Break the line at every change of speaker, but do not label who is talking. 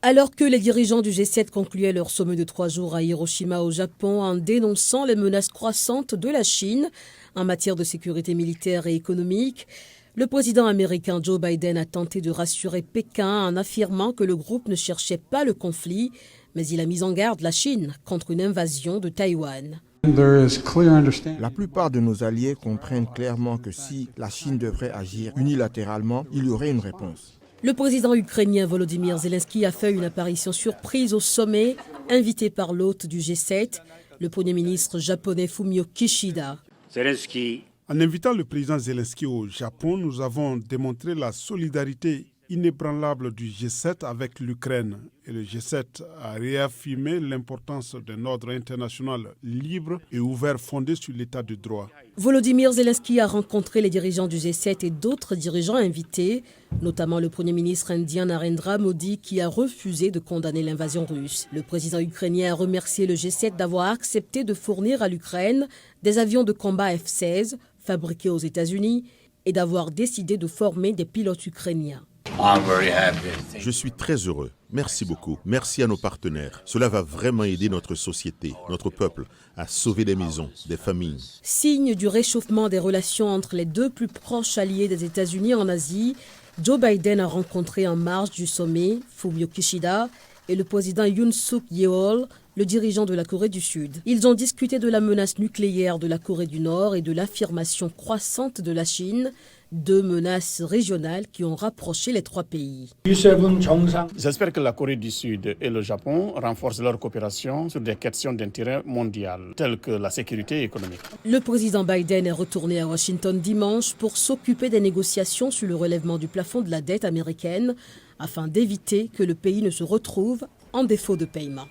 Alors que les dirigeants du G7 concluaient leur sommet de 3 jours à Hiroshima au Japon en dénonçant les menaces croissantes de la Chine en matière de sécurité militaire et économique, le président américain Joe Biden a tenté de rassurer Pékin en affirmant que le groupe ne cherchait pas le conflit, mais il a mis en garde la Chine contre une invasion de Taïwan.
La plupart de nos alliés comprennent clairement que si la Chine devrait agir unilatéralement, il y aurait une réponse.
Le président ukrainien Volodymyr Zelensky a fait une apparition surprise au sommet, invité par l'hôte du G7, le Premier ministre japonais Fumio Kishida.
En invitant le président Zelensky au Japon, nous avons démontré la solidarité inébranlable du G7 avec l'Ukraine. Et le G7 a réaffirmé l'importance d'un ordre international libre et ouvert fondé sur l'état de droit.
Volodymyr Zelensky a rencontré les dirigeants du G7 et d'autres dirigeants invités, notamment le Premier ministre indien Narendra Modi qui a refusé de condamner l'invasion russe. Le président ukrainien a remercié le G7 d'avoir accepté de fournir à l'Ukraine des avions de combat F-16 fabriqués aux États-Unis et d'avoir décidé de former des pilotes ukrainiens.
Je suis très heureux. Merci beaucoup. Merci à nos partenaires. Cela va vraiment aider notre société, notre peuple, à sauver des maisons, des familles.
Signe du réchauffement des relations entre les deux plus proches alliés des États-Unis en Asie, Joe Biden a rencontré en marge du sommet Fumio Kishida et le président Yoon Suk Yeol, le dirigeant de la Corée du Sud. Ils ont discuté de la menace nucléaire de la Corée du Nord et de l'affirmation croissante de la Chine, deux menaces régionales qui ont rapproché les trois pays.
J'espère que la Corée du Sud et le Japon renforcent leur coopération sur des questions d'intérêt mondial, telles que la sécurité économique.
Le président Biden est retourné à Washington dimanche pour s'occuper des négociations sur le relèvement du plafond de la dette américaine, afin d'éviter que le pays ne se retrouve en défaut de paiement.